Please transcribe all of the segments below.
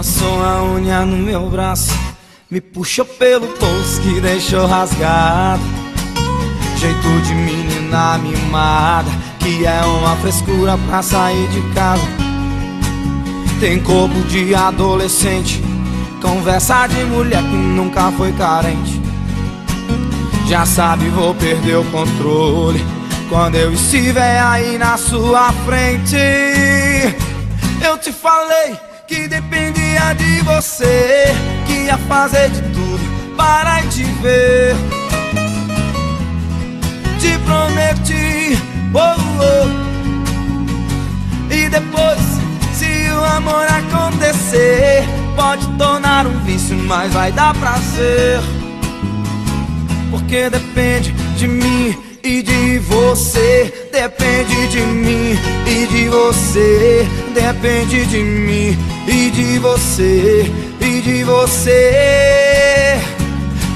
passou a unha no meu braço, me puxou pelo pulso que deixou rasgado. Jeito de menina mimada, que é uma frescura pra sair de casa. Tem corpo de adolescente, conversa de mulher que nunca foi carente. Já sabe, vou perder o controle quando eu estiver aí na sua frente. Eu te falei que dependia de você, que ia fazer de tudo para te ver. Te prometi, oh, oh. E depois, se o amor acontecer, pode tornar um vício, mas vai dar prazer. Porque depende de mim e de você. Depende de mim e de você. Depende de mim e de você. E de você.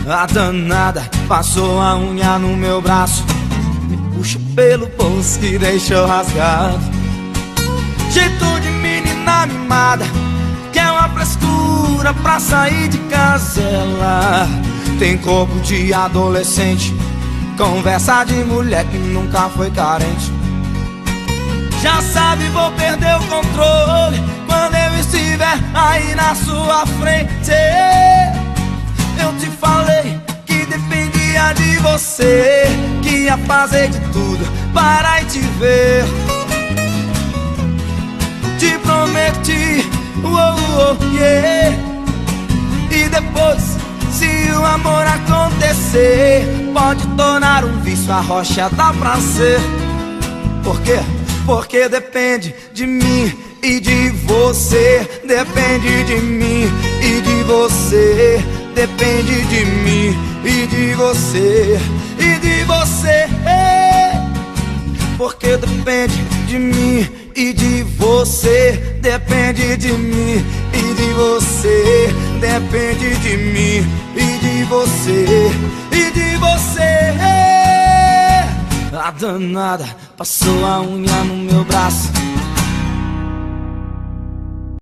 A danada passou a unha no meu braço, me puxa pelo pulso que deixou rasgado. Jeito de menina mimada, que é uma frescura pra sair de casa. Ela tem corpo de adolescente, conversa de mulher que nunca foi carente. Já sabe, vou perder o controle quando eu estiver aí na sua frente. Eu te falei que dependia de você, que ia fazer de tudo para te ver. Te prometi, oh, oh, yeah. E depois, se o amor acontecer, pode tornar um vício, a rocha dá prazer. Por quê? Porque depende de mim e de você. Depende de mim e de você. Depende de mim e de você. E de você. Porque depende de mim e de você. Depende de mim e de você. Depende de mim e de você. E de você. A danada passou a unha no meu braço,